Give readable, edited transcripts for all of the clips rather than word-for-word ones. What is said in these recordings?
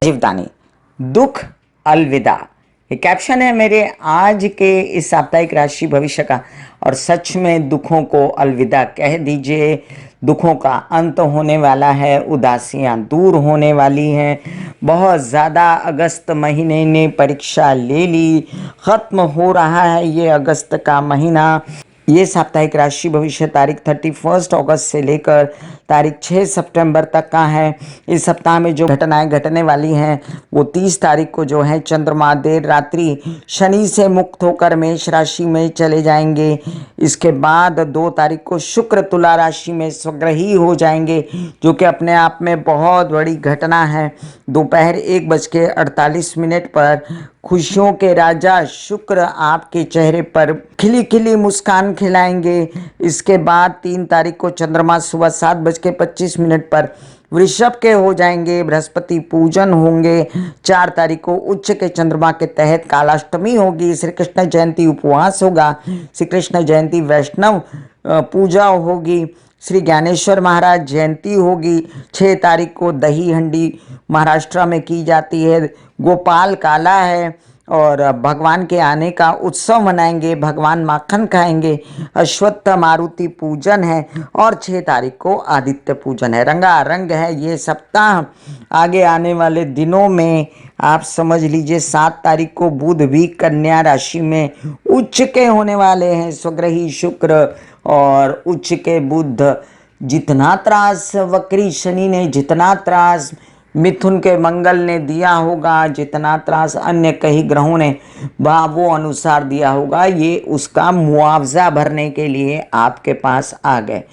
जीवदानी दुख अलविदा, ये कैप्शन है मेरे आज के इस साप्ताहिक राशि भविष्य का। और सच में दुखों को अलविदा कह दीजिए, दुखों का अंत होने वाला है, उदासियां दूर होने वाली हैं। बहुत ज़्यादा अगस्त महीने ने परीक्षा ले ली, ख़त्म हो रहा है ये अगस्त का महीना। ये साप्ताहिक राशि भविष्य तारीख 31 अगस्त से लेकर तारीख 6 सितंबर तक का है। इस सप्ताह में जो घटनाएं घटने वाली हैं वो 30 तारीख को जो है चंद्रमा देर रात्रि शनि से मुक्त होकर मेष राशि में चले जाएंगे। इसके बाद 2 तारीख को शुक्र तुला राशि में स्वग्रही हो जाएंगे, जो कि अपने आप में बहुत बड़ी घटना है। दोपहर 1:48 पर खुशियों के राजा शुक्र आपके चेहरे पर खिली खिली मुस्कान खिलाएंगे। इसके बाद 3 तारीख को चंद्रमा सुबह 7:25 पर वृषभ के हो जाएंगे, बृहस्पति पूजन होंगे। 4 तारीख को उच्च के चंद्रमा के तहत कालाष्टमी होगी, श्री कृष्ण जयंती उपवास होगा, श्री कृष्ण जयंती वैष्णव पूजा होगी, श्री ज्ञानेश्वर महाराज जयंती होगी। 6 तारीख को दही हंडी महाराष्ट्र में की जाती है, गोपाल काला है और भगवान के आने का उत्सव मनाएंगे, भगवान माखन खाएंगे। अश्वत्थ मारुति पूजन है और 6 तारीख को आदित्य पूजन है। रंगारंग है ये सप्ताह। आगे आने वाले दिनों में आप समझ लीजिए 7 तारीख को बुध भी कन्या राशि में उच्च के होने वाले हैं। स्वग्रही शुक्र और उच्च के बुध, जितना त्रास वक्री शनि ने, जितना त्रास मिथुन के मंगल ने दिया होगा, जितना त्रास अन्य कई ग्रहों ने वो अनुसार दिया होगा, ये उसका मुआवजा भरने के लिए आपके पास आ गए।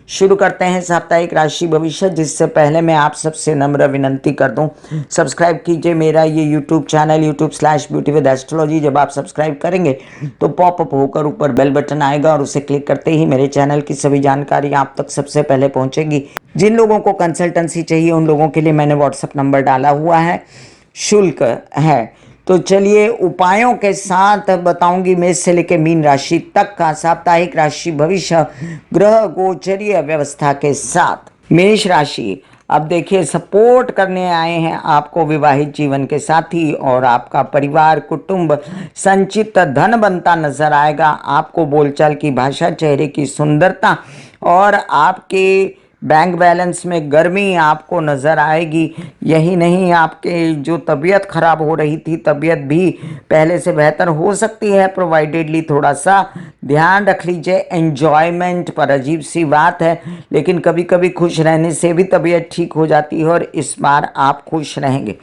शुरू करते हैं साप्ताहिक राशि भविष्य। जिससे पहले मैं आप सबसे नम्र विनंती कर दूं, सब्सक्राइब कीजिए मेरा ये YouTube channel YouTube/Beauty with Astrology। जब आप सब्सक्राइब करेंगे तो पॉपअप होकर ऊपर बेल बटन आएगा और उसे क्लिक करते ही मेरे चैनल की सभी जानकारी आप तक सबसे पहले पहुंचेगी। जिन लोगों को कंसल्टेंसी चाहिए उन लोगों के लिए मैंने व्हाट्सएप नंबर डाला हुआ है, शुल्क है। तो चलिए उपायों के साथ बताऊंगी मेष से लेकर मीन राशि तक का साप्ताहिक राशि भविष्य ग्रह गोचरीय व्यवस्था के साथ। मेष राशि, अब देखिए सपोर्ट करने आए हैं आपको विवाहित जीवन के साथी, और आपका परिवार कुटुंब संचित धन बनता नजर आएगा। आपको बोलचाल की भाषा, चेहरे की सुंदरता और आपके बैंक बैलेंस में गर्मी आपको नज़र आएगी। यही नहीं, आपके जो तबीयत खराब हो रही थी, तबीयत भी पहले से बेहतर हो सकती है, प्रोवाइडेडली थोड़ा सा ध्यान रख लीजिए एंजॉयमेंट पर। अजीब सी बात है, लेकिन कभी कभी खुश रहने से भी तबीयत ठीक हो जाती है और इस बार आप खुश रहेंगे।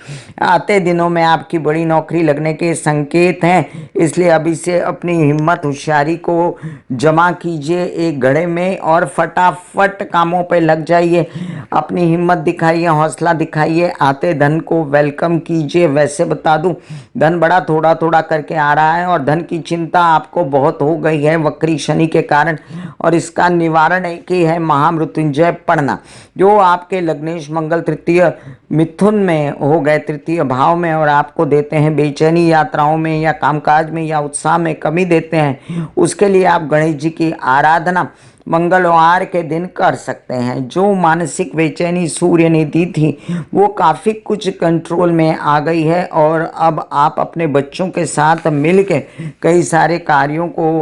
आते दिनों में आपकी बड़ी नौकरी लगने के संकेत हैं, इसलिए अभी से अपनी हिम्मत होशियारी को जमा कीजिए एक घड़े में और फटाफट कामों पर लग जाइए। अपनी हिम्मत दिखाइए, हौसला दिखाइए, आते धन को वेलकम कीजिए। वैसे बता दूं, धन बड़ा थोड़ा थोड़ा करके आ रहा है और धन की चिंता आपको बहुत हो गई है वक्री शनि के कारण, और इसका निवारण एक ही है, महामृत्युंजय पढ़ना। जो आपके लग्नेश मंगल तृतीय मिथुन में हो गए, तृतीय भाव में, और आपको देते हैं बेचैनी यात्राओं में या कामकाज में या उत्साह में कमी देते हैं, उसके लिए आप गणेश जी की आराधना मंगलवार के दिन कर सकते हैं। जो मानसिक बेचैनी सूर्य ने दी थी वो काफ़ी कुछ कंट्रोल में आ गई है और अब आप अपने बच्चों के साथ मिलकर कई सारे कार्यों को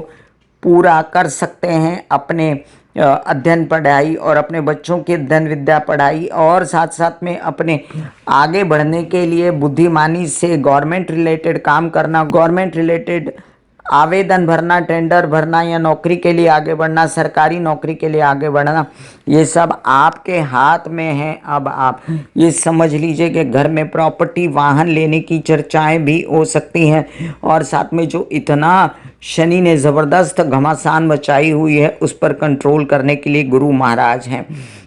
पूरा कर सकते हैं। अपने अध्ययन पढ़ाई और अपने बच्चों की अध्ययन विद्या पढ़ाई और साथ साथ में अपने आगे बढ़ने के लिए बुद्धिमानी से गवर्नमेंट रिलेटेड काम करना, गवर्नमेंट रिलेटेड आवेदन भरना, टेंडर भरना या नौकरी के लिए आगे बढ़ना, सरकारी नौकरी के लिए आगे बढ़ना, ये सब आपके हाथ में है। अब आप ये समझ लीजिए कि घर में प्रॉपर्टी, वाहन लेने की चर्चाएं भी हो सकती हैं। और साथ में जो इतना शनि ने ज़बरदस्त घमासान मचाई हुई है उस पर कंट्रोल करने के लिए गुरु महाराज हैं।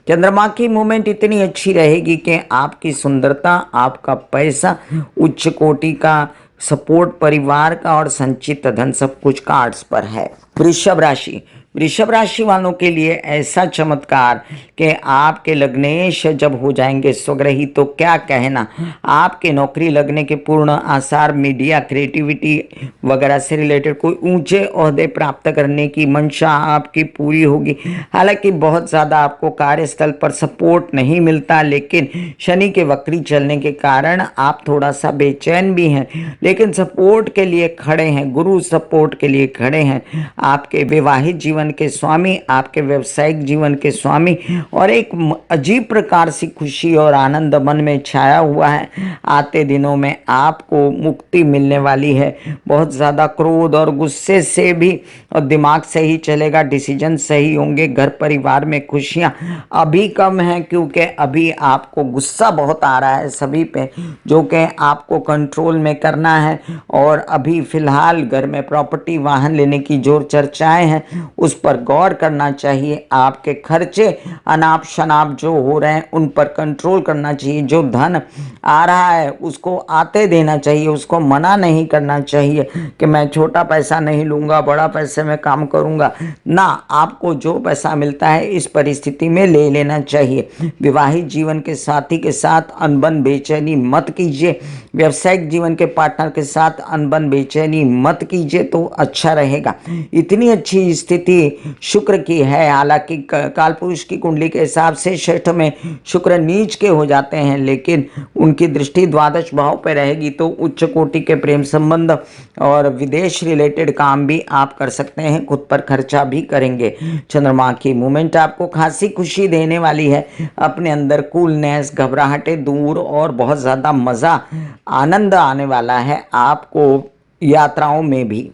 चंद्रमा की मूवमेंट इतनी अच्छी रहेगी कि आपकी सुंदरता, आपका पैसा, उच्च कोटि का सपोर्ट परिवार का और संचित धन सब कुछ कार्ड्स पर है। वृषभ राशि, वृषभ राशि वालों के लिए ऐसा चमत्कार कि आपके लग्नेश जब हो जाएंगे स्वग्रही तो क्या कहना, आपके नौकरी लगने के पूर्ण आसार, मीडिया, क्रिएटिविटी वगैरह से रिलेटेड कोई ऊंचे ओहदे प्राप्त करने की मंशा आपकी पूरी होगी। हालांकि बहुत ज़्यादा आपको कार्यस्थल पर सपोर्ट नहीं मिलता, लेकिन शनि के वक्री चलने के कारण आप थोड़ा सा बेचैन भी हैं, लेकिन सपोर्ट के लिए खड़े हैं, गुरु सपोर्ट के लिए खड़े हैं। आपके विवाहित जीवन के स्वामी, आपके व्यवसायिक जीवन के स्वामी, और एक अजीब प्रकार से खुशी और आनंद मन में छाया हुआ है। आते दिनों में आपको मुक्ति मिलने वाली है। बहुत ज़्यादा क्रोध और गुस्से से भी और दिमाग सही चलेगा, डिसीजन सही होंगे। घर परिवार में खुशियाँ अभी कम हैं क्योंकि अभी आपको गुस्सा बहुत आ रहा है सभी पे, जो कि आपको कंट्रोल में करना है। और अभी फिलहाल घर में प्रॉपर्टी वाहन लेने की जोर चर्चाएं हैं, उस पर गौर करना चाहिए। आपके खर्चे अनाप शनाप जो हो रहे हैं उन पर कंट्रोल करना चाहिए। जो धन आ रहा है उसको आते देना चाहिए, उसको मना नहीं करना चाहिए कि मैं छोटा पैसा नहीं लूँगा, बड़ा पैसे में काम करूँगा ना। आपको जो पैसा मिलता है इस परिस्थिति में ले लेना चाहिए। विवाहित जीवन के साथी के साथ अनबन बेचैनी मत कीजिए। व्यावसायिक जीवन के पार्टनर के साथ अनबन बेचैनी मत कीजिए तो अच्छा रहेगा। इतनी अच्छी स्थिति शुक्र की है। हालांकि कालपुरुष की कुंडली के हिसाब से षष्ठ में शुक्र नीच के हो जाते हैं, लेकिन उनकी दृष्टि द्वादश भाव पर रहेगी तो उच्च कोटि के प्रेम संबंध और विदेश रिलेटेड काम भी आप कर सकते हैं, खुद पर खर्चा भी करेंगे। चंद्रमा की मूवमेंट आपको खासी खुशी देने वाली है। अपने अंदर कूलनेस, घबराहटें दूर और बहुत ज़्यादा मज़ा, आनंद आने वाला है आपको यात्राओं में भी।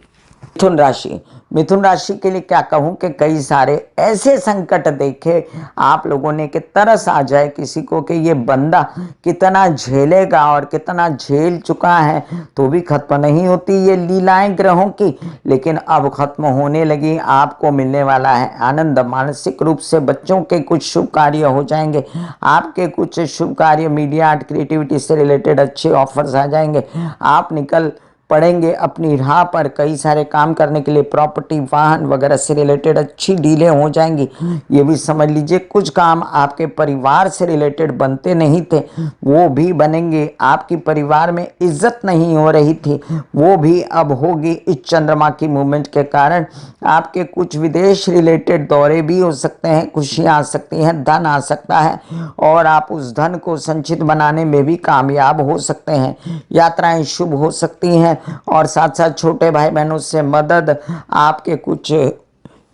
मिथुन राशि के लिए क्या कहूँ कि कई सारे ऐसे संकट देखे आप लोगों ने कि तरस आ जाए किसी को कि ये बंदा कितना झेलेगा, और कितना झेल चुका है तो भी खत्म नहीं होती ये लीलाएं ग्रहों की, लेकिन अब खत्म होने लगी। आपको मिलने वाला है आनंद। मानसिक रूप से बच्चों के कुछ शुभ कार्य हो जाएंगे, आपके कुछ शुभ कार्य, मीडिया आर्ट क्रिएटिविटी से रिलेटेड अच्छे ऑफर्स आ जाएंगे। आप निकल पड़ेंगे अपनी राह पर कई सारे काम करने के लिए। प्रॉपर्टी वाहन वगैरह से रिलेटेड अच्छी डीलें हो जाएंगी। ये भी समझ लीजिए कुछ काम आपके परिवार से रिलेटेड बनते नहीं थे वो भी बनेंगे। आपकी परिवार में इज्जत नहीं हो रही थी वो भी अब होगी इस चंद्रमा की मूवमेंट के कारण। आपके कुछ विदेश रिलेटेड दौरे भी हो सकते हैं, खुशियाँ आ सकती हैं, धन आ सकता है और आप उस धन को संचित बनाने में भी कामयाब हो सकते हैं। यात्राएं शुभ हो सकती हैं और साथ साथ छोटे भाई बहनों से मदद, आपके कुछ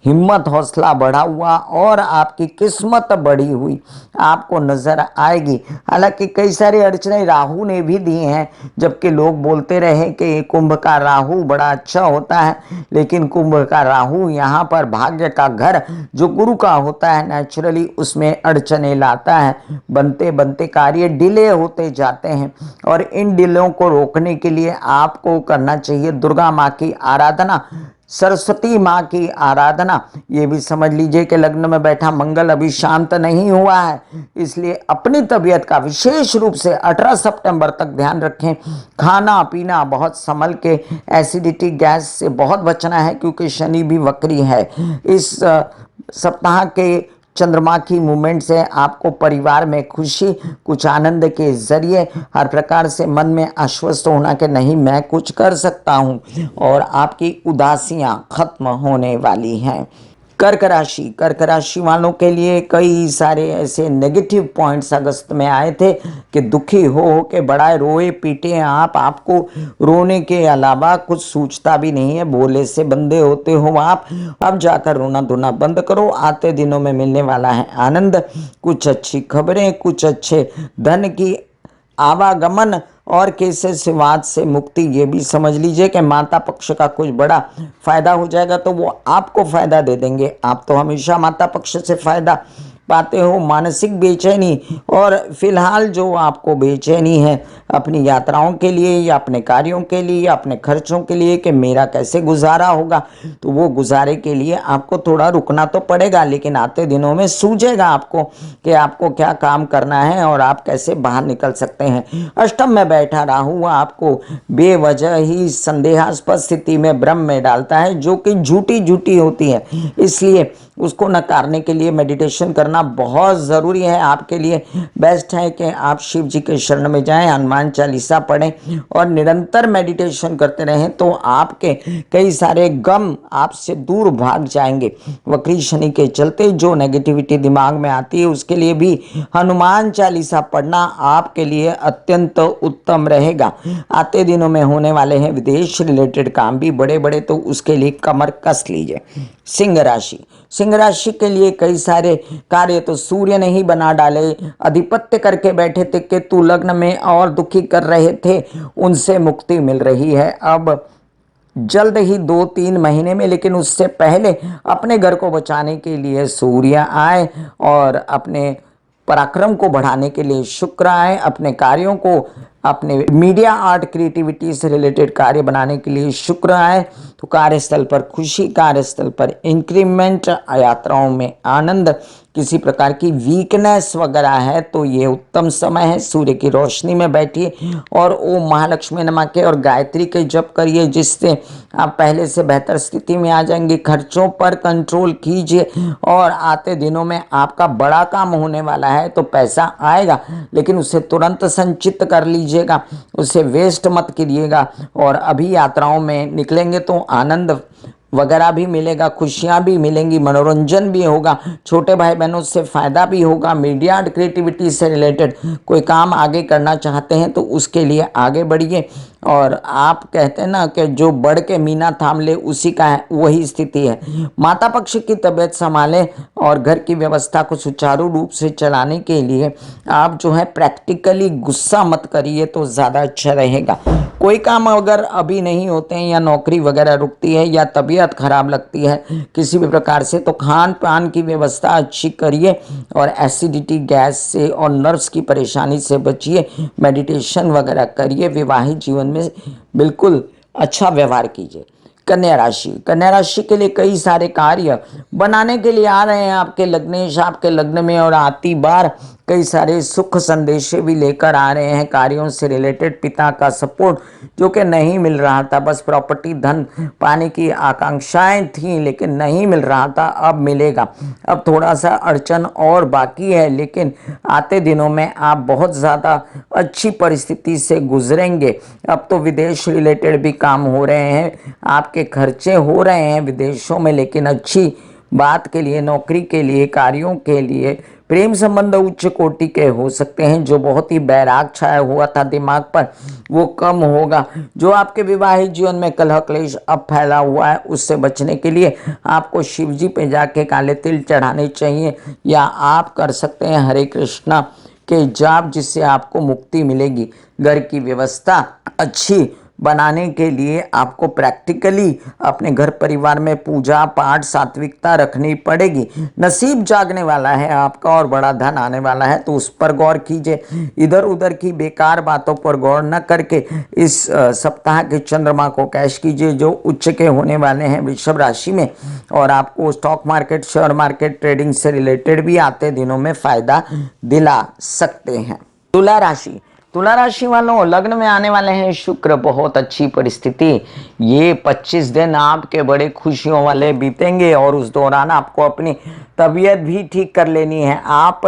हिम्मत हौसला बढ़ा हुआ और आपकी किस्मत बढ़ी हुई आपको नजर आएगी। हालांकि कई सारी अड़चने राहु ने भी दी हैं, जबकि लोग बोलते रहे कि कुंभ का राहु बड़ा अच्छा होता है, लेकिन कुंभ का राहु यहाँ पर भाग्य का घर जो गुरु का होता है नेचुरली उसमें अड़चने लाता है। बनते बनते कार्य डिले होते जाते हैं और इन डिलों को रोकने के लिए आपको करना चाहिए दुर्गा माँ की आराधना, सरस्वती माँ की आराधना। ये भी समझ लीजिए कि लग्न में बैठा मंगल अभी शांत नहीं हुआ है, इसलिए अपनी तबीयत का विशेष रूप से 18 सितंबर तक ध्यान रखें। खाना पीना बहुत संभल के, एसिडिटी गैस से बहुत बचना है क्योंकि शनि भी वक्री है। इस सप्ताह के चंद्रमा की मूवमेंट से आपको परिवार में खुशी, कुछ आनंद के जरिए हर प्रकार से मन में आश्वस्त होना कि नहीं मैं कुछ कर सकता हूं, और आपकी उदासियां खत्म होने वाली हैं। कर्क राशि वालों के लिए कई सारे ऐसे नेगेटिव पॉइंट्स अगस्त में आए थे कि दुखी हो के बड़ा रोए पीटे आप, आपको रोने के अलावा कुछ सूझता भी नहीं है, भोले से बंदे होते हो आप। अब जाकर रोना धोना बंद करो। आते दिनों में मिलने वाला है आनंद, कुछ अच्छी खबरें, कुछ अच्छे धन की आवागमन और केसेस से वाद से मुक्ति। ये भी समझ लीजिए कि माता पक्ष का कुछ बड़ा फायदा हो जाएगा तो वो आपको फायदा दे देंगे। आप तो हमेशा माता पक्ष से फायदा पाते हो, मानसिक बेचैनी और फिलहाल जो आपको बेचैनी है अपनी यात्राओं के लिए या अपने कार्यों के लिए या अपने खर्चों के लिए कि मेरा कैसे गुजारा होगा, तो वो गुजारे के लिए आपको थोड़ा रुकना तो पड़ेगा, लेकिन आते दिनों में सूझेगा आपको कि आपको क्या काम करना है और आप कैसे बाहर निकल सकते हैं। अष्टम में बैठा राहु आपको बेवजह ही संदेहास्पद स्थिति में भ्रम में डालता है, जो कि झूठी झूठी होती है, इसलिए उसको नकारने के लिए मेडिटेशन करना बहुत ज़रूरी है। आपके लिए बेस्ट है कि आप शिव जी के शरण में जाएं, हनुमान चालीसा पढ़ें और निरंतर मेडिटेशन करते रहें, तो आपके कई सारे गम आपसे दूर भाग जाएंगे। वक्री शनि के चलते जो नेगेटिविटी दिमाग में आती है, उसके लिए भी हनुमान चालीसा पढ़ना आपके लिए अत्यंत उत्तम रहेगा। आते दिनों में होने वाले हैं विदेश रिलेटेड काम भी बड़े बड़े, तो उसके लिए कमर कस लीजिए। सिंह राशि, सिंह राशि के लिए कई सारे कार्य तो सूर्य ने ही बना डाले। अधिपत्य करके बैठे थे केतु लग्न में और दुखी कर रहे थे, उनसे मुक्ति मिल रही है अब जल्द ही 2-3 महीने में, लेकिन उससे पहले अपने घर को बचाने के लिए सूर्य आए और अपने पराक्रम को बढ़ाने के लिए शुक्र आए, अपने कार्यों को अपने मीडिया आर्ट क्रिएटिविटी से रिलेटेड कार्य बनाने के लिए शुक्र आए, तो कार्यस्थल पर खुशी, कार्यस्थल पर इंक्रीमेंट, यात्राओं में आनंद, किसी प्रकार की वीकनेस वगैरह है तो ये उत्तम समय है। सूर्य की रोशनी में बैठिए और ओम महालक्ष्मी नमः के और गायत्री के जप करिए, जिससे आप पहले से बेहतर स्थिति में आ जाएंगे। खर्चों पर कंट्रोल कीजिए और आते दिनों में आपका बड़ा काम होने वाला है, तो पैसा आएगा लेकिन उसे तुरंत संचित कर लीजिएगा, उसे वेस्ट मत कीजिएगा। और अभी यात्राओं में निकलेंगे तो आनंद वगैरह भी मिलेगा, खुशियां भी मिलेंगी, मनोरंजन भी होगा, छोटे भाई बहनों से फ़ायदा भी होगा। मीडिया एंड क्रिएटिविटी से रिलेटेड कोई काम आगे करना चाहते हैं तो उसके लिए आगे बढ़िए। और आप कहते हैं ना कि जो बढ़ के मीना थाम ले उसी का है, वही स्थिति है। माता पक्ष की तबीयत संभालें और घर की व्यवस्था को सुचारू रूप से चलाने के लिए आप जो है प्रैक्टिकली गुस्सा मत करिए तो ज़्यादा अच्छा रहेगा। कोई काम अगर अभी नहीं होते हैं या नौकरी वगैरह रुकती है या तबीयत खराब लगती है किसी भी प्रकार से, तो खान पान की व्यवस्था अच्छी करिए और एसिडिटी, गैस से और नर्व्स की परेशानी से बचिए। मेडिटेशन वगैरह करिए। विवाहित जीवन में बिल्कुल अच्छा व्यवहार कीजिए। कन्या राशि, कन्या राशि के लिए कई सारे कार्य बनाने के लिए आ रहे हैं आपके लग्नेश, आपके लग्न में, और आती बार कई सारे सुख संदेशे भी लेकर आ रहे हैं कार्यों से रिलेटेड। पिता का सपोर्ट जो कि नहीं मिल रहा था, बस प्रॉपर्टी धन पाने की आकांक्षाएं थी लेकिन नहीं मिल रहा था, अब मिलेगा। अब थोड़ा सा अड़चन और बाकी है, लेकिन आते दिनों में आप बहुत ज़्यादा अच्छी परिस्थिति से गुजरेंगे। अब तो विदेश रिलेटेड भी काम हो रहे हैं, आपके खर्चे हो रहे हैं विदेशों में, लेकिन अच्छी बात के लिए, नौकरी के लिए, कार्यों के लिए, प्रेम संबंध उच्च कोटि के हो सकते हैं। जो बहुत ही बैराग छाया हुआ था दिमाग पर वो कम होगा। जो आपके विवाहित जीवन में कलह क्लेश अब फैला हुआ है उससे बचने के लिए आपको शिव जी पे जाके काले तिल चढ़ाने चाहिए, या आप कर सकते हैं हरे कृष्णा के जाप, जिससे आपको मुक्ति मिलेगी। घर की व्यवस्था अच्छी बनाने के लिए आपको प्रैक्टिकली अपने घर परिवार में पूजा पाठ सात्विकता रखनी पड़ेगी। नसीब जागने वाला है आपका और बड़ा धन आने वाला है, तो उस पर गौर कीजिए। इधर उधर की बेकार बातों पर गौर न करके इस सप्ताह के चंद्रमा को कैश कीजिए जो उच्च के होने वाले हैं वृषभ राशि में, और आपको stock market, share market, trading से रिलेटेड भी आते दिनों में फायदा दिला सकते हैं। तुला राशि, तुला राशि वालों, लग्न में आने वाले हैं शुक्र, बहुत अच्छी परिस्थिति। ये 25 दिन आपके बड़े खुशियों वाले बीतेंगे और उस दौरान आपको अपनी तबीयत भी ठीक कर लेनी है। आप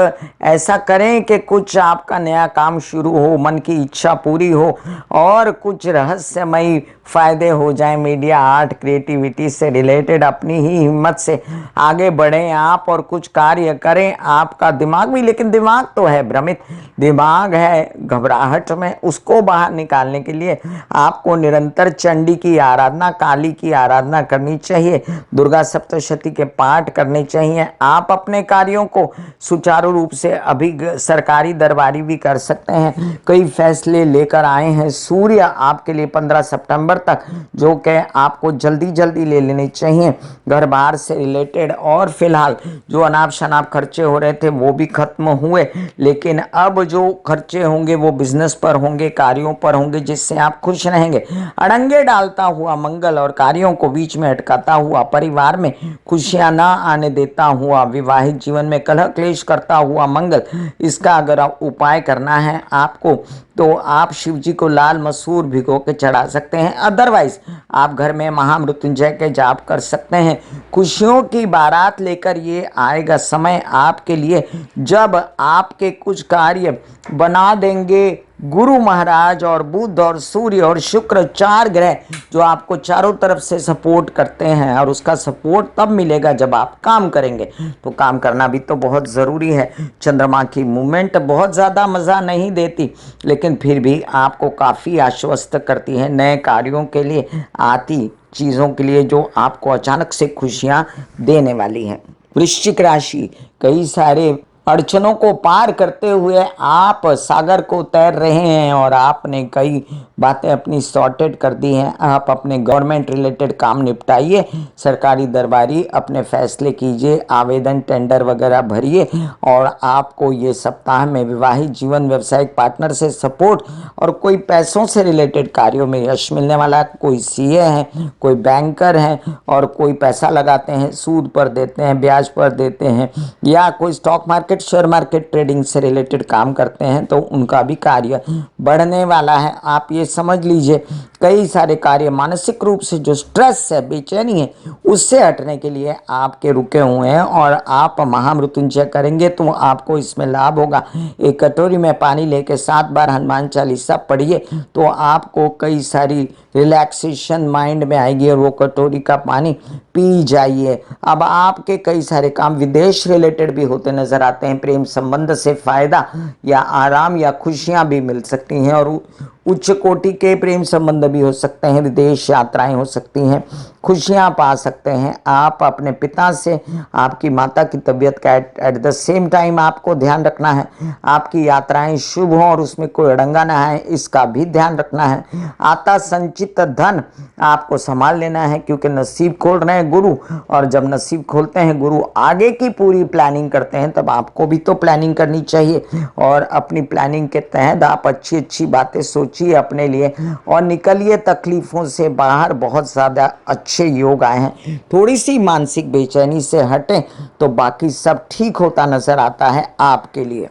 ऐसा करें कि कुछ आपका नया काम शुरू हो, मन की इच्छा पूरी हो और कुछ रहस्यमयी फायदे हो जाएं। मीडिया आर्ट क्रिएटिविटी से रिलेटेड अपनी ही हिम्मत से आगे बढ़ें आप और कुछ कार्य करें। आपका दिमाग भी, लेकिन दिमाग तो है भ्रमित, दिमाग है घबराहट में, उसको बाहर निकालने के लिए आपको निरंतर चंडी की आराधना, काली की आराधना करनी चाहिए, दुर्गा सप्तशती के पाठ करने चाहिए। आप अपने कार्यों को सुचारू रूप से अभी सरकारी दरबारी भी कर सकते हैं। कई फैसले लेकर आए हैं सूर्य आपके लिए 15 सितंबर तक, जो कि आपको जल्दी जल्दी ले लेने चाहिए घर बार से रिलेटेड। और फिलहाल जो अनाप शनाप खर्चे हो रहे थे वो भी खत्म हुए, लेकिन अब जो खर्चे होंगे वो बिजनेस पर होंगे, कार्यों पर होंगे, जिससे आप खुश रहेंगे। अड़ंगे डालता हुआ मंगल और कार्यों को बीच में अटकाता हुआ, परिवार में खुशियां ना आने देता हुआ, विवाहित जीवन में कलह क्लेश करता हुआ मंगल, इसका अगर उपाय करना है आपको तो आप शिव जी को लाल मसूर भिगो के चढ़ा सकते हैं। अदरवाइज आप घर में महामृत्युंजय के जाप कर सकते हैं। खुशियों की बारात लेकर ये आएगा समय आपके लिए जब आपके कुछ कार्य बना देंगे गुरु महाराज और बुध और सूर्य और शुक्र, 4 ग्रह जो आपको चारों तरफ से सपोर्ट करते हैं। और उसका सपोर्ट तब मिलेगा जब आप काम करेंगे, तो काम करना भी तो बहुत ज़रूरी है। चंद्रमा की मूवमेंट बहुत ज़्यादा मज़ा नहीं देती, लेकिन फिर भी आपको काफ़ी आश्वस्त करती है नए कार्यों के लिए, आती चीज़ों के लिए जो आपको अचानक से खुशियाँ देने वाली हैं। वृश्चिक राशि, कई सारे अड़चनों को पार करते हुए आप सागर को तैर रहे हैं और आपने कई बातें अपनी सॉर्टेड कर दी हैं। आप अपने गवर्नमेंट रिलेटेड काम निपटाइए, सरकारी दरबारी अपने फैसले कीजिए, आवेदन टेंडर वगैरह भरिए। और आपको ये सप्ताह में विवाहित जीवन, व्यवसायिक पार्टनर से सपोर्ट और कोई पैसों से रिलेटेड कार्यों में यश मिलने वाला है। कोई सीए है, कोई बैंकर है और कोई पैसा लगाते हैं, सूद पर देते हैं, ब्याज पर देते हैं, या कोई stock market, share market, trading से रिलेटेड काम करते हैं, तो उनका भी कार्य बढ़ने वाला है। आप ये समझ लीजिए कई सारे कार्य, मानसिक रूप से जो स्ट्रेस है, बेचैनी है, उससे हटने के लिए आपके रुके हुए हैं और आप महामृत्युंजय करेंगे तो आपको इसमें लाभ होगा। एक कटोरी में पानी लेके 7 बार हनुमान चालीसा पढ़िए तो आपको कई सारी रिलैक्सेशन माइंड में आएगी और वो कटोरी का पानी पी जाइए। अब आपके कई सारे काम विदेश रिलेटेड भी होते नजर आते हैं। प्रेम संबंध से फायदा या आराम या खुशियां भी मिल सकती हैं और उच्च कोटि के प्रेम संबंध भी हो सकते हैं, विदेश यात्राएं हो सकती हैं, खुशियां पा सकते हैं। आप अपने पिता से, आपकी माता की तबीयत का एट द सेम टाइम आपको ध्यान रखना है। आपकी यात्राएं शुभ हों और उसमें कोई अड़ंगा ना है, इसका भी ध्यान रखना है। आता संचित धन आपको संभाल लेना है, क्योंकि नसीब खोल रहे हैं गुरु, और जब नसीब खोलते हैं गुरु आगे की पूरी प्लानिंग करते हैं, तब आपको भी तो प्लानिंग करनी चाहिए। और अपनी प्लानिंग के तहत आप अच्छी अच्छी बातें सोचिए अपने लिए और निकलिए तकलीफों से बाहर। बहुत ज़्यादा अच्छे योग आए हैं। थोड़ी सी मानसिक बेचैनी से हटें तो बाकी सब ठीक होता नजर आता है आपके लिए।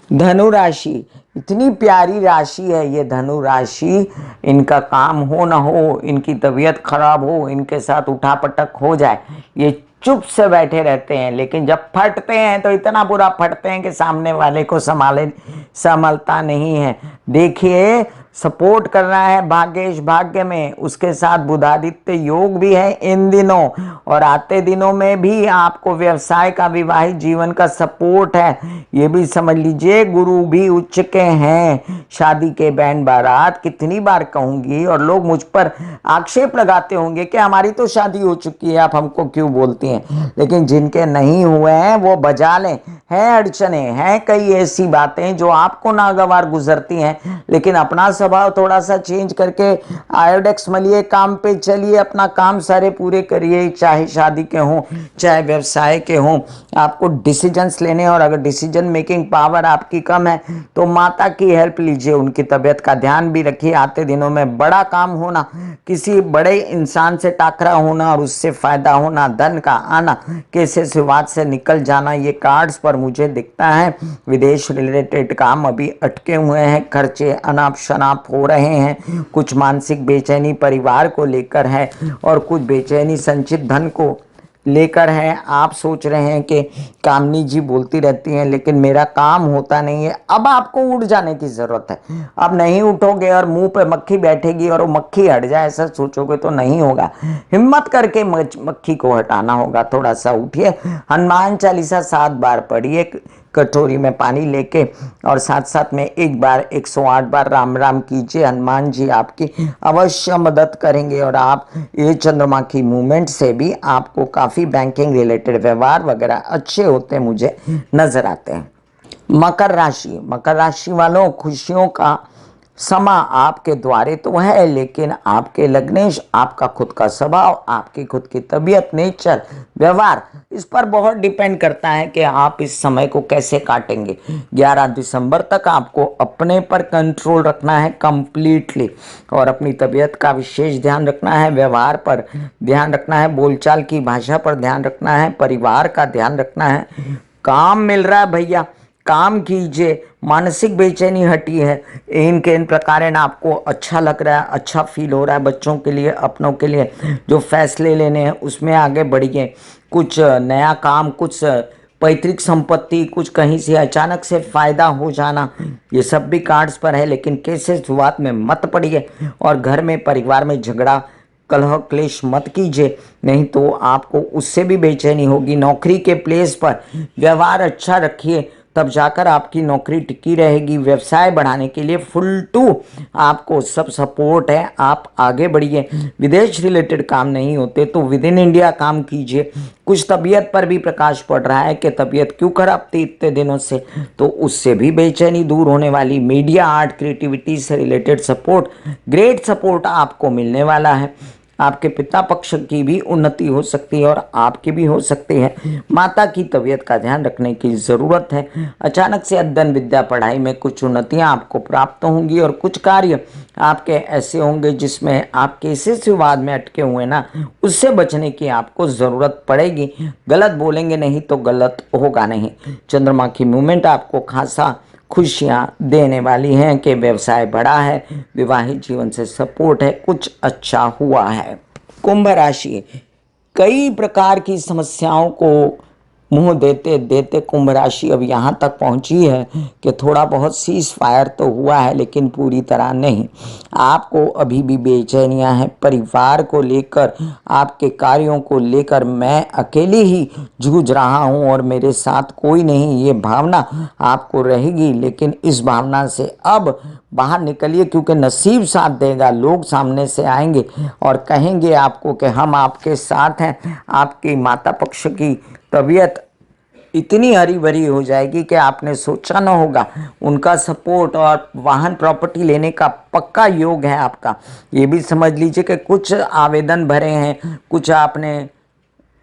धनु राशि, इतनी प्यारी राशि है ये धनु राशि। इनका काम हो ना हो, इनकी तबीयत खराब हो, इनके साथ उठापटक हो जाए, ये चुप से बैठे रहते हैं, लेकिन जब फटते हैं तो इतना बुरा फटते हैं कि सामने वाले को संभालता नहीं है। देखिए सपोर्ट कर रहा है भाग्येश भाग्य में, उसके साथ बुधादित्य योग भी है इन दिनों, और आते दिनों में भी आपको व्यवसाय का, विवाहित जीवन का सपोर्ट है। ये भी समझ लीजिए गुरु भी उच्च के हैं। शादी के बैंड बारात कितनी बार कहूंगी, और लोग मुझ पर आक्षेप लगाते होंगे कि हमारी तो शादी हो चुकी है, आप हमको क्यों बोलती हैं। लेकिन जिनके नहीं हुए हैं वो बजा लें। हैं अड़चने, हैं कई ऐसी बातें जो आपको नागवार गुजरती हैं, लेकिन अपना स्वभाव थोड़ा सा चेंज करके आयोडेक्स मलिए, काम पे चलिए, अपना काम सारे पूरे करिए, चाहे शादी के हों चाहे व्यवसाय के हों। आपको डिसीजंस लेने, और अगर डिसीजन मेकिंग पावर आपकी कम है तो माता की हेल्प लीजिए, उनकी तबीयत का ध्यान भी रखिए। आते दिनों में बड़ा काम होना, किसी बड़े इंसान से टाकरा होना और उससे फायदा होना, धन का आना, केसेस विवाद से निकल जाना, ये कार्ड्स पर मुझे दिखता है। विदेश रिलेटेड काम अभी अटके हुए हैं, खर्चे अनाप शनाप हो रहे हैं, कुछ मानसिक बेचैनी परिवार को लेकर है और कुछ बेचैनी संचित धन को लेकर है। आप सोच रहे हैं कि कामनी जी बोलती रहती हैं लेकिन मेरा काम होता नहीं है। अब आपको उठ जाने की जरूरत है। अब नहीं उठोगे और मुंह पे मक्खी बैठेगी और वो मक्खी हट जाए ऐसा सोचोगे तो नहीं होगा। हिम्मत करके मक्खी को हटाना होगा। थोड़ा सा उठिए, हनुमान चालीसा 7 बार पढ़िए, कटोरी में पानी लेके और साथ साथ में एक बार 108 बार राम राम कीजिए। हनुमान जी आपकी अवश्य मदद करेंगे और आप ये चंद्रमा की मूवमेंट से भी आपको काफ़ी बैंकिंग रिलेटेड व्यवहार वगैरह अच्छे होते मुझे नजर आते हैं। मकर राशि वालों, खुशियों का समा आपके द्वारे तो है, लेकिन आपके लग्नेश, आपका खुद का स्वभाव, आपकी खुद की तबीयत, नेचर, व्यवहार, इस पर बहुत डिपेंड करता है कि आप इस समय को कैसे काटेंगे। 11 दिसंबर तक आपको अपने पर कंट्रोल रखना है कंप्लीटली और अपनी तबीयत का विशेष ध्यान रखना है, व्यवहार पर ध्यान रखना है, बोलचाल की भाषा पर ध्यान रखना है, परिवार का ध्यान रखना है। काम मिल रहा है भैया, काम कीजिए, मानसिक बेचैनी हटी है, इन प्रकार आपको अच्छा लग रहा है, अच्छा फील हो रहा है, बच्चों के लिए, अपनों के लिए जो फैसले लेने हैं उसमें आगे बढ़िए। कुछ नया काम, कुछ पैतृक संपत्ति, कुछ कहीं से अचानक से फायदा हो जाना, ये सब भी कार्ड्स पर है, लेकिन कैसे शुरुआत में मत पड़िए और घर में परिवार में झगड़ा कलह क्लेश मत कीजिए, नहीं तो आपको उससे भी बेचैनी होगी। नौकरी के प्लेस पर व्यवहार अच्छा रखिए, तब जाकर आपकी नौकरी टिकी रहेगी। व्यवसाय बढ़ाने के लिए फुल टू आपको सब सपोर्ट है, आप आगे बढ़िए। विदेश रिलेटेड काम नहीं होते तो विद इन इंडिया काम कीजिए। कुछ तबीयत पर भी प्रकाश पड़ रहा है कि तबीयत क्यों खराब थी इतने दिनों से, तो उससे भी बेचैनी दूर होने वाली। मीडिया, आर्ट, क्रिएटिविटी से रिलेटेड सपोर्ट, ग्रेट सपोर्ट आपको मिलने वाला है। आपके पिता पक्ष की भी उन्नति हो सकती है और आपकी भी हो सकती है। माता की तबीयत का ध्यान रखने की ज़रूरत है। अचानक से अध्ययन, विद्या, पढ़ाई में कुछ उन्नतियां आपको प्राप्त होंगी और कुछ कार्य आपके ऐसे होंगे जिसमें आप किसी विवाद में अटके हुए ना, उससे बचने की आपको ज़रूरत पड़ेगी। गलत बोलेंगे नहीं तो गलत होगा नहीं। चंद्रमा की मूवमेंट आपको खासा खुशियां देने वाली हैं कि व्यवसाय बढ़ा है, विवाहित जीवन से सपोर्ट है, कुछ अच्छा हुआ है। कुंभ राशि, कई प्रकार की समस्याओं को मुंह देते देते कुंभ राशि अब यहाँ तक पहुँची है कि थोड़ा बहुत सीज फायर तो हुआ है, लेकिन पूरी तरह नहीं। आपको अभी भी बेचैनियाँ हैं परिवार को लेकर, आपके कार्यों को लेकर। मैं अकेले ही जूझ रहा हूँ और मेरे साथ कोई नहीं, ये भावना आपको रहेगी, लेकिन इस भावना से अब बाहर निकलिए, क्योंकि नसीब साथ देगा। लोग सामने से आएंगे और कहेंगे आपको कि हम आपके साथ हैं। आपकी माता पक्ष की तबीयत इतनी हरी भरी हो जाएगी कि आपने सोचा ना होगा। उनका सपोर्ट और वाहन प्रॉपर्टी लेने का पक्का योग है आपका। ये भी समझ लीजिए कि कुछ आवेदन भरे हैं, कुछ आपने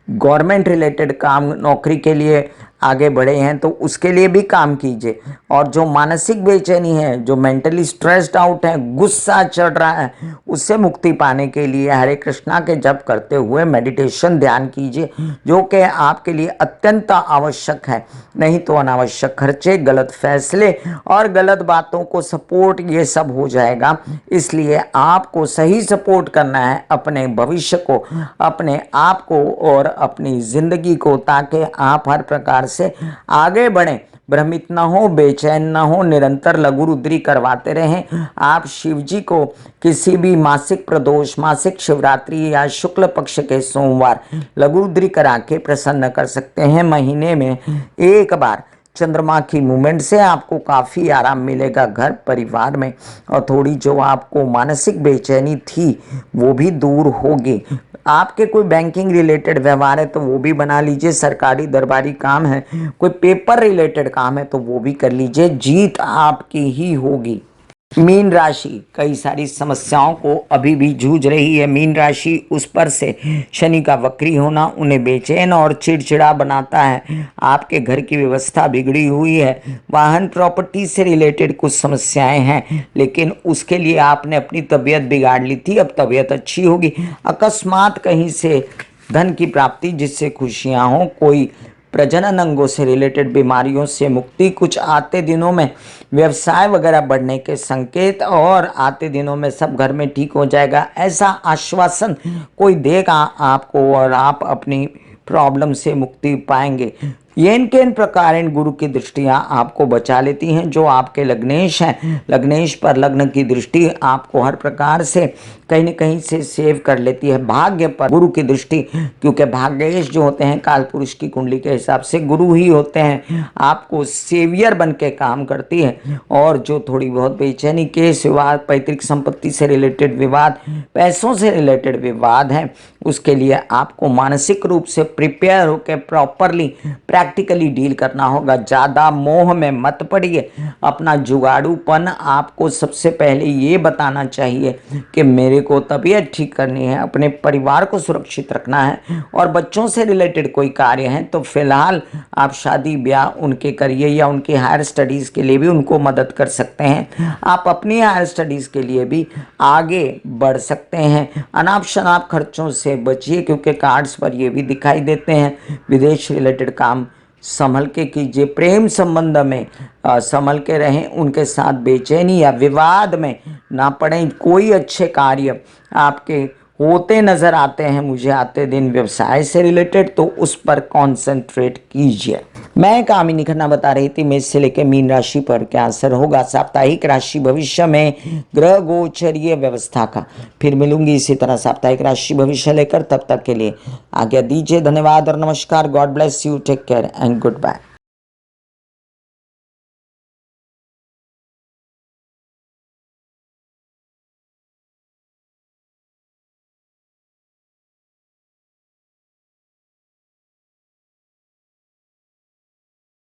गवर्नमेंट रिलेटेड काम, नौकरी के लिए आगे बढ़े हैं, तो उसके लिए भी काम कीजिए। और जो मानसिक बेचैनी है, जो मेंटली स्ट्रेस्ड आउट है, गुस्सा चढ़ रहा है, उससे मुक्ति पाने के लिए हरे कृष्णा के जप करते हुए मेडिटेशन ध्यान कीजिए, जो कि आपके लिए अत्यंत आवश्यक है। नहीं तो अनावश्यक खर्चे, गलत फैसले और गलत बातों को सपोर्ट, ये सब हो जाएगा। इसलिए आपको सही सपोर्ट करना है अपने भविष्य को, अपने आप को और अपनी जिंदगी को, ताकि आप हर प्रकार से आगे बढ़ें। भ्रमित ना हो, बेचैन ना हो, निरंतर लघु रुद्री करवाते रहें। आप शिव जी को किसी भी मासिक प्रदोष, मासिक शिवरात्रि या शुक्ल पक्ष के सोमवार लघु रुद्री करा के प्रसन्न कर सकते हैं। महीने में एक बार चंद्रमा की मूवमेंट से आपको काफ़ी आराम मिलेगा घर परिवार में, और थोड़ी जो आपको मानसिक बेचैनी थी वो भी दूर होगी। आपके कोई बैंकिंग रिलेटेड व्यवहार है तो वो भी बना लीजिए, सरकारी दरबारी काम है, कोई पेपर रिलेटेड काम है तो वो भी कर लीजिए, जीत आपकी ही होगी। मीन राशि कई सारी समस्याओं को अभी भी जूझ रही है। मीन राशि उस पर से शनि का वक्री होना उन्हें बेचैन और चिड़चिड़ा बनाता है। आपके घर की व्यवस्था बिगड़ी हुई है, वाहन प्रॉपर्टी से रिलेटेड कुछ समस्याएं हैं, लेकिन उसके लिए आपने अपनी तबीयत बिगाड़ ली थी, अब तबीयत अच्छी होगी। अकस्मात कहीं से धन की प्राप्ति जिससे खुशियां हों, कोई प्रजनन अंगों से रिलेटेड बीमारियों से मुक्ति, कुछ आते दिनों में व्यवसाय वगैरह बढ़ने के संकेत, और आते दिनों में सब घर में ठीक हो जाएगा, ऐसा आश्वासन कोई देगा आपको और आप अपनी प्रॉब्लम से मुक्ति पाएंगे। ये इनके इन प्रकार इन गुरु की दृष्टियां आपको बचा लेती हैं। जो आपके लग्नेश हैं, लग्नेश पर लग्न की दृष्टि आपको हर प्रकार से कहीं न कहीं से सेव कर लेती है। भाग्य पर गुरु की दृष्टि, क्योंकि भाग्येश जो होते हैं काल पुरुष की कुंडली के हिसाब से गुरु ही होते हैं, आपको सेवियर बन के काम करती है। और जो थोड़ी बहुत बेचैनी, केस विवाद, पैतृक संपत्ति से रिलेटेड विवाद, पैसों से रिलेटेड विवाद है, उसके लिए आपको मानसिक रूप से प्रिपेयर होकर प्रॉपरली प्रैक्टिकली डील करना होगा। ज़्यादा मोह में मत पड़िए। अपना जुगाड़ूपन आपको सबसे पहले ये बताना चाहिए कि मेरे को तबीयत ठीक करनी है, अपने परिवार को सुरक्षित रखना है, और बच्चों से रिलेटेड कोई कार्य है तो फिलहाल आप शादी ब्याह उनके करिए, या उनकी हायर स्टडीज़ के लिए भी उनको मदद कर सकते हैं। आप अपनी हायर स्टडीज़ के लिए भी आगे बढ़ सकते हैं। अनाप शनाप खर्चों से बचिए, क्योंकि कार्ड्स पर ये भी दिखाई देते हैं। विदेश रिलेटेड काम संभल के कीजिए। प्रेम संबंध में संभल के रहें, उनके साथ बेचैनी या विवाद में ना पड़ें। कोई अच्छे कार्य आपके होते नज़र आते हैं मुझे आते दिन व्यवसाय से रिलेटेड, तो उस पर कॉन्सेंट्रेट कीजिए। मैं कामिनी खन्ना बता रही थी मेष से लेकर मीन राशि पर क्या असर होगा साप्ताहिक राशि भविष्य में ग्रह गोचरीय व्यवस्था का। फिर मिलूंगी इसी तरह साप्ताहिक राशि भविष्य लेकर, तब तक के लिए आज्ञा दीजिए। धन्यवाद और नमस्कार। God bless you, take care and good bye.